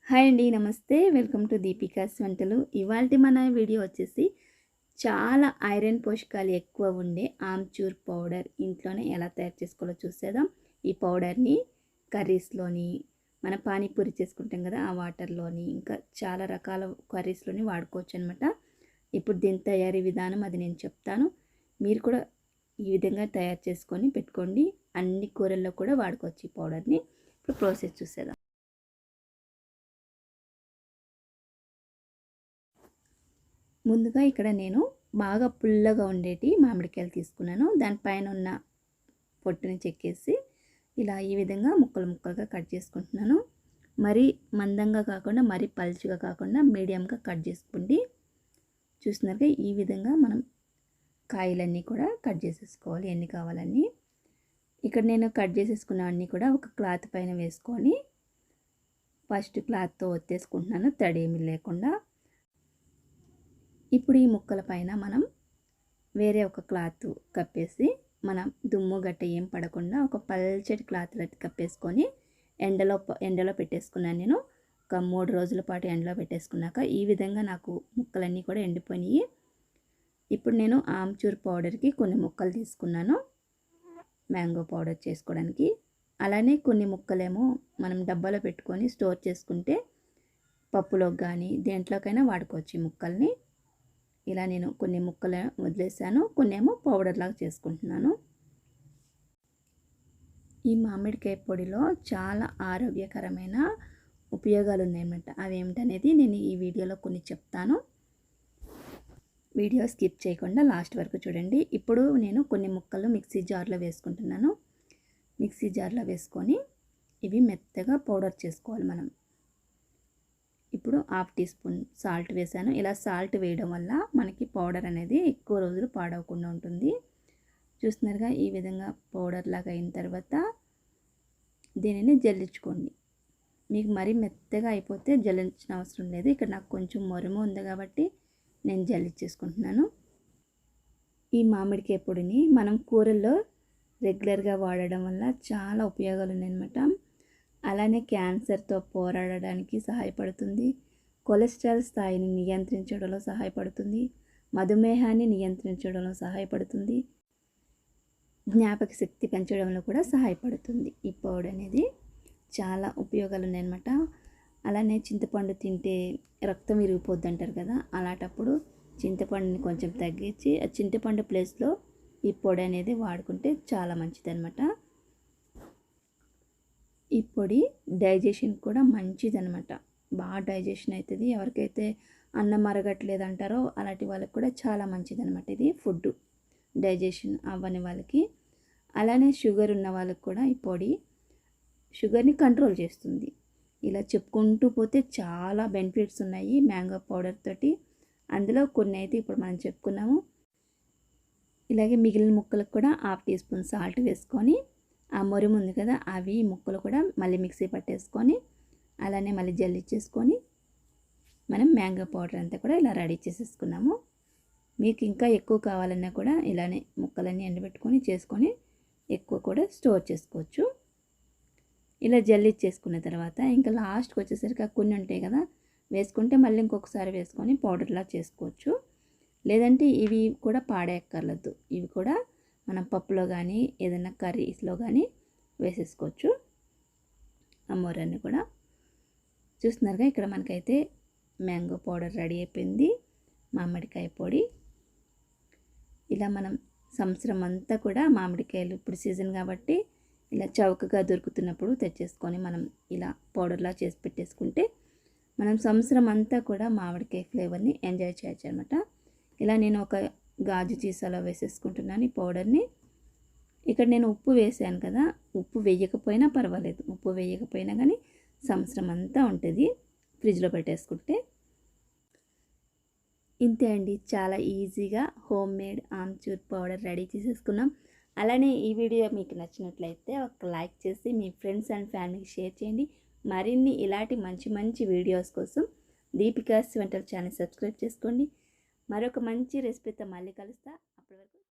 Hi అండి, నమస్తే. Welcome to Deepika's వంటలు. ఇవాల్టి మన వీడియో వచ్చేసి చాలా ఐరన్ పోషకాలు ఎక్కువ ఉండే ఆమ్చూర్ పౌడర్ ఇంట్లోనే ఎలా తయారు చేసుకోవాలో చూసేద్దాం. ఈ పౌడర్ని కర్రీస్లోని, మన పానీపూరి చేసుకుంటాం కదా, ఆ వాటర్లోని, ఇంకా చాలా రకాల కర్రీస్లోని వాడుకోవచ్చు అనమాట. ఇప్పుడు దీని తయారీ విధానం అది నేను చెప్తాను. మీరు కూడా ఈ విధంగా తయారు చేసుకొని పెట్టుకోండి. అన్ని కూరల్లో కూడా వాడుకోవచ్చు ఈ పౌడర్ని. ఇప్పుడు ప్రాసెస్ చూసేద్దాం. ముందుగా ఇక్కడ నేను బాగా పుల్లగా ఉండేటి మామిడికాయలు తీసుకున్నాను. దానిపైన ఉన్న పొట్టుని చెక్కేసి ఇలా ఈ విధంగా ముక్కలు ముక్కలుగా కట్ చేసుకుంటున్నాను. మరీ మందంగా కాకుండా మరీ పల్చగా కాకుండా మీడియంగా కట్ చేసుకోండి. చూస్తున్నారుగా ఈ విధంగా మనం కాయలన్నీ కూడా కట్ చేసేసుకోవాలి, ఎన్ని కావాలన్నీ. ఇక్కడ నేను కట్ చేసేసుకున్నవన్నీ కూడా ఒక క్లాత్ పైన వేసుకొని ఫస్ట్ క్లాత్తో ఒత్తేసుకుంటున్నాను, తడి ఏమీ లేకుండా. ఇప్పుడు ఈ ముక్కల పైన మనం వేరే ఒక క్లాత్ కప్పేసి, మనం దుమ్ము గట్ట ఏం పడకుండా ఒక పల్చటి క్లాత్ కప్పేసుకొని ఎండలో పెట్టేసుకున్నాను. నేను ఒక 3 రోజుల పాటు ఎండలో పెట్టేసుకున్నాక ఈ విధంగా నాకు ముక్కలన్నీ కూడా ఎండిపోయినాయి. ఇప్పుడు నేను ఆమ్చూర్ పౌడర్కి కొన్ని ముక్కలు తీసుకున్నాను, మ్యాంగో పౌడర్ చేసుకోవడానికి. అలానే కొన్ని ముక్కలేమో మనం డబ్బాలో పెట్టుకొని స్టోర్ చేసుకుంటే పప్పులోకి కానీ దేంట్లోకైనా వాడుకోవచ్చు ఈ ముక్కల్ని. ఇలా నేను కొన్ని ముక్కలు వదిలేసాను, కొన్ని ఏమో పౌడర్ లాగా చేసుకుంటున్నాను. ఈ మామిడికాయ పొడిలో చాలా ఆరోగ్యకరమైన ఉపయోగాలు ఉన్నాయన్నమాట. అవి ఏమిటనేది నేను ఈ వీడియోలో కొన్ని చెప్తాను. వీడియో స్కిప్ చేయకుండా లాస్ట్ వరకు చూడండి. ఇప్పుడు నేను కొన్ని ముక్కలు మిక్సీ జార్లో వేసుకుంటున్నాను. మిక్సీ జార్లో వేసుకొని ఇవి మెత్తగా పౌడర్ చేసుకోవాలి మనం. ఇప్పుడు 1/2 టీ స్పూన్ సాల్ట్ వేసాను. ఇలా సాల్ట్ వేయడం వల్ల మనకి పౌడర్ అనేది ఎక్కువ రోజులు పాడవకుండా ఉంటుంది. చూస్తున్నారుగా ఈ విధంగా పౌడర్ లాగా అయిన తర్వాత దీనిని జల్లించుకోండి. మీకు మరీ మెత్తగా అయిపోతే జల్లించిన అవసరం లేదు. ఇక్కడ నాకు కొంచెం మొరము ఉంది కాబట్టి నేను జల్లించేసుకుంటున్నాను. ఈ మామిడికాయ పొడిని మనం కూరల్లో రెగ్యులర్గా వాడడం వల్ల చాలా ఉపయోగాలు ఉన్నాయన్నమాట. అలానే క్యాన్సర్తో పోరాడడానికి సహాయపడుతుంది, కొలెస్ట్రాల్ స్థాయిని నియంత్రించడంలో సహాయపడుతుంది, మధుమేహాన్ని నియంత్రించడంలో సహాయపడుతుంది, జ్ఞాపక శక్తి పెంచడంలో కూడా సహాయపడుతుంది. ఈ పౌడర్ అనేది చాలా ఉపయోగాలు ఉన్నాయన్నమాట. అలానే చింతపండు తింటే రక్తం విరిగిపోద్ది అంటారు కదా, అలాంటప్పుడు చింతపండుని కొంచెం తగ్గించి ఆ చింతపండు ప్లేస్లో ఈ పొడి అనేది వాడుకుంటే చాలా మంచిదన్నమాట. ఈ పొడి డైజెషన్ కూడా మంచిదన్నమాట. బాగా డైజెషన్ అవుతుంది. ఎవరికైతే అన్నం అరగట్లేదు అంటారో అలాంటి వాళ్ళకి కూడా చాలా మంచిదన్నమాట. ఇది ఫుడ్ డైజెషన్ అవ్వని వాళ్ళకి. అలానే షుగర్ ఉన్న వాళ్ళకి కూడా ఈ పొడి షుగర్ని కంట్రోల్ చేస్తుంది. ఇలా చెప్పుకుంటూ పోతే చాలా బెనిఫిట్స్ ఉన్నాయి మ్యాంగో పౌడర్ తోటి. అందులో కొన్ని అయితే ఇప్పుడు మనం చెప్పుకున్నాము. ఇలాగే మిగిలిన ముక్కలకు కూడా 1/2 టీ స్పూన్ సాల్ట్ వేసుకొని, ఆ మొరుము ఉంది కదా, అవి ముక్కలు కూడా మళ్ళీ మిక్సీ పట్టేసుకొని అలానే మళ్ళీ జల్లిచ్చేసుకొని మనం మ్యాంగో పౌడర్ అంతా కూడా ఇలా రెడీ చేసేసుకున్నాము. మీకు ఇంకా ఎక్కువ కావాలన్నా కూడా ఇలానే ముక్కలన్నీ ఎండబెట్టుకొని చేసుకొని ఎక్కువ కూడా స్టోర్ చేసుకోవచ్చు. ఇలా జల్లిచ్చేసుకున్న తర్వాత ఇంకా లాస్ట్కి వచ్చేసరికి కొన్ని ఉంటాయి కదా, వేసుకుంటే మళ్ళీ ఇంకొకసారి వేసుకొని పౌడర్లా చేసుకోవచ్చు. లేదంటే ఇవి కూడా పాడేయక్కర్లేదు. ఇవి కూడా మనం పప్పులో కానీ ఏదైనా కర్రీస్లో కానీ వేసేసుకోవచ్చు. అమ్మోరన్ని కూడా చూస్తున్నారుగా. ఇక్కడ మనకైతే మ్యాంగో పౌడర్ రెడీ అయిపోయింది, మామిడికాయ పొడి. ఇలా మనం సంవత్సరం అంతా కూడా మామిడికాయలు ఇప్పుడు సీజన్ కాబట్టి ఇలా చౌకగా దొరుకుతున్నప్పుడు తెచ్చేసుకొని మనం ఇలా పౌడర్లా చేసి పెట్టేసుకుంటే మనం సంవత్సరం అంతా కూడా మామిడికాయ ఫ్లేవర్ని ఎంజాయ్ చేయొచ్చు అనమాట. ఇలా నేను ఒక గాజు సీసాలో వేసేసుకుంటున్నాను ఈ పౌడర్ని. ఇక్కడ నేను ఉప్పు వేసాను కదా, ఉప్పు వేయకపోయినా పర్వాలేదు. ఉప్పు వేయకపోయినా కానీ సంవత్సరం అంతా ఉంటుంది ఫ్రిడ్జ్లో పెట్టేసుకుంటే. ఇంతే అండి, చాలా ఈజీగా home made amchur powder ready చేసేసుకున్నాం. అలానే ఈ వీడియో మీకు నచ్చినట్లయితే ఒక లైక్ చేసి మీ ఫ్రెండ్స్ అండ్ ఫ్యామిలీకి షేర్ చేయండి. మరిన్ని ఇలాంటి మంచి మంచి వీడియోస్ కోసం దీపికాస్ వంటల ఛానల్ సబ్స్క్రైబ్ చేసుకోండి. మరొక మంచి రెసిపీతో మళ్ళీ కలుస్తా. అప్పటి వరకు